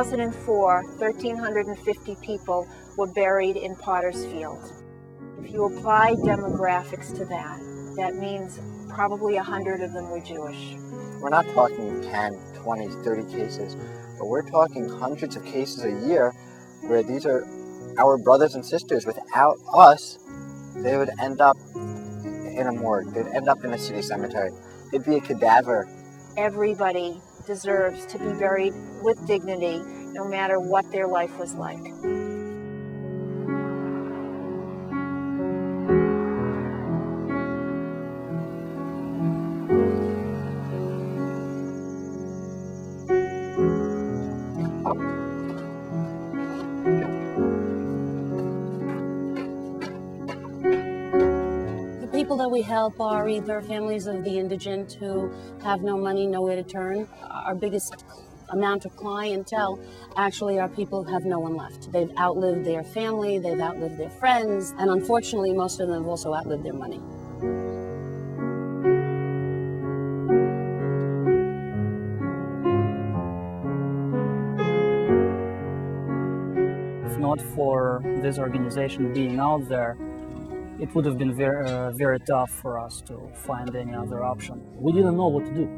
2004, 1,350 people were buried in Potter's Field. If you apply demographics to that, that means probably 100 of them were Jewish. We're not talking 10, 20, 30 cases, but we're talking hundreds of cases a year where these are our brothers and sisters. Without us, they would end up in a morgue. They'd end up in a city cemetery. They'd be a cadaver. Everybody deserves to be buried with dignity, no matter what their life was like. People that we help are either families of the indigent who have no money, nowhere to turn. Our biggest amount of clientele actually are people who have no one left. They've outlived their family, they've outlived their friends, and unfortunately most of them have also outlived their money. If not for this organization being out there, it would have been very tough for us to find any other option. We didn't know what to do.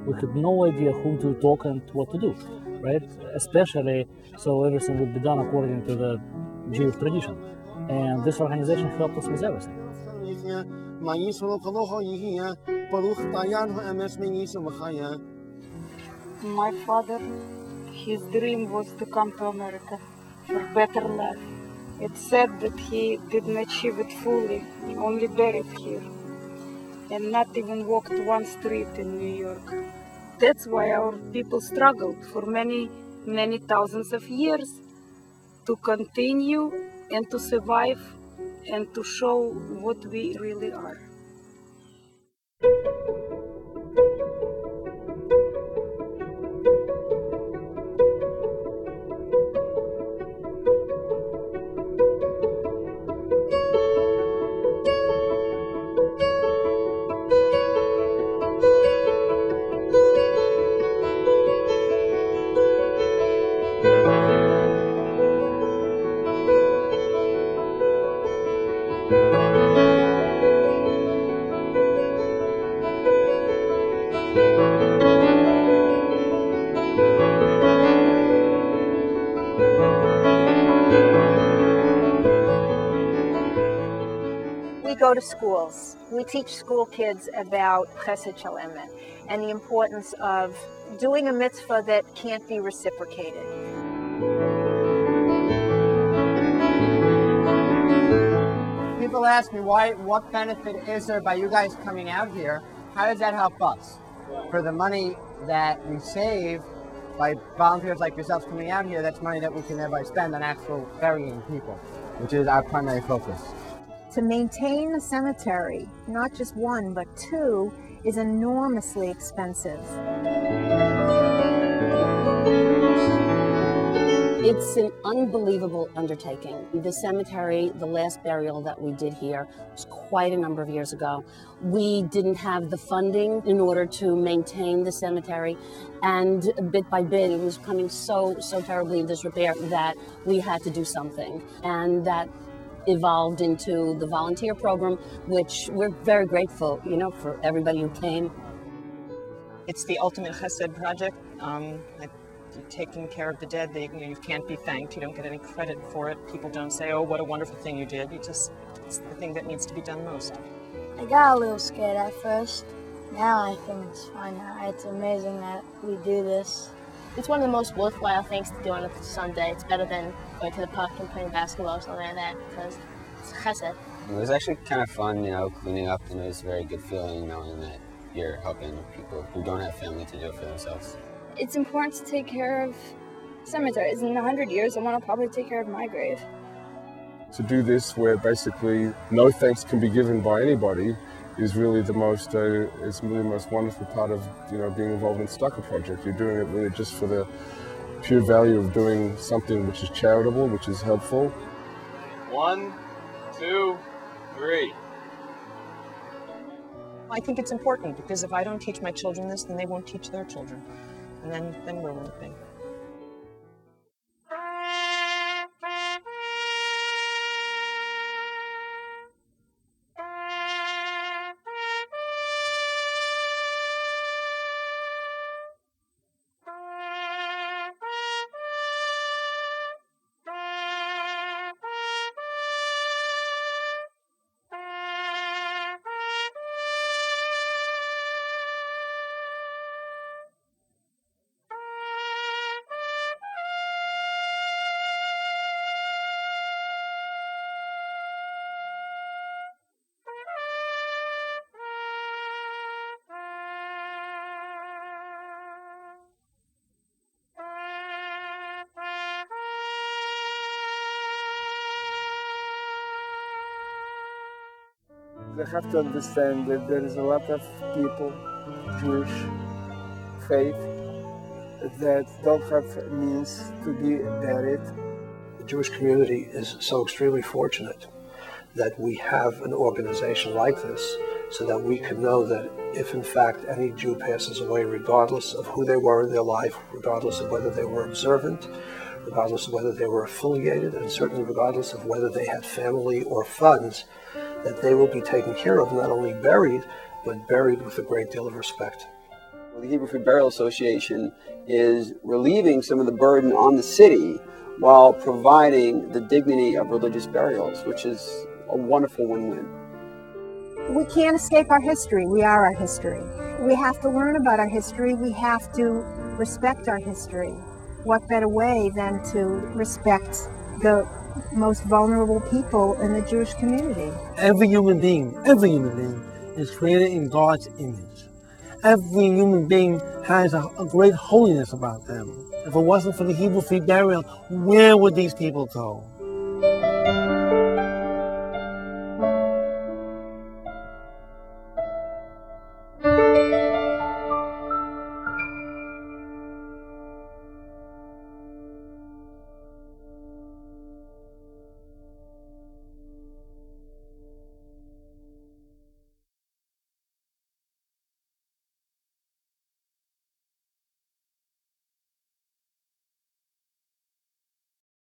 We had no idea whom to talk and what to do, right? Especially so everything would be done according to the Jewish tradition. And this organization helped us with everything. My father, his dream was to come to America for better life. It's said that he didn't achieve it fully, only buried here, and not even walked one street in New York. That's why our people struggled for many, many thousands of years to continue and to survive and to show what we really are. We go to schools. We teach school kids about Chesed Shel Emet and the importance of doing a mitzvah that can't be reciprocated. People ask me, what benefit is there by you guys coming out here? How does that help us? For the money that we save by volunteers like yourselves coming out here, that's money that we can thereby spend on actual burying people, which is our primary focus. To maintain a cemetery, not just one, but two, is enormously expensive. It's an unbelievable undertaking. The cemetery, the last burial that we did here, was quite a number of years ago. We didn't have the funding in order to maintain the cemetery, and bit by bit it was becoming so terribly in disrepair that we had to do something. And that evolved into the volunteer program, which we're very grateful, for everybody who came. It's the ultimate chesed project. Taking care of the dead, you can't be thanked. You don't get any credit for it. People don't say, "Oh, what a wonderful thing you did." It's the thing that needs to be done most. I got a little scared at first. Now I think it's fine. It's amazing that we do this. It's one of the most worthwhile things to do on a Sunday. It's better than going to the park and playing basketball or something like that, because it's chesed. It was actually kind of fun, cleaning up, and it was a very good feeling knowing that you're helping people who don't have family to do it for themselves. It's important to take care of cemeteries. In 100 years, I want to probably take care of my grave. To do this where basically no thanks can be given by anybody is really the most wonderful part of being involved in Stucker Project. You're doing it really just for the pure value of doing something which is charitable, which is helpful. 1, 2, 3. I think it's important because if I don't teach my children this, then they won't teach their children. And then we're one thing. They have to understand that there is a lot of people, Jewish faith, that don't have means to be buried. The Jewish community is so extremely fortunate that we have an organization like this so that we can know that if in fact any Jew passes away, regardless of who they were in their life, regardless of whether they were observant, regardless of whether they were affiliated, and certainly regardless of whether they had family or funds, that they will be taken care of, not only buried, but buried with a great deal of respect. The Hebrew Free Burial Association is relieving some of the burden on the city while providing the dignity of religious burials, which is a wonderful win-win. We can't escape our history. We are our history. We have to learn about our history. We have to respect our history. What better way than to respect the most vulnerable people in the Jewish community? Every human being is created in God's image. Every human being has a great holiness about them. If it wasn't for the Hebrew Free Burial, where would these people go?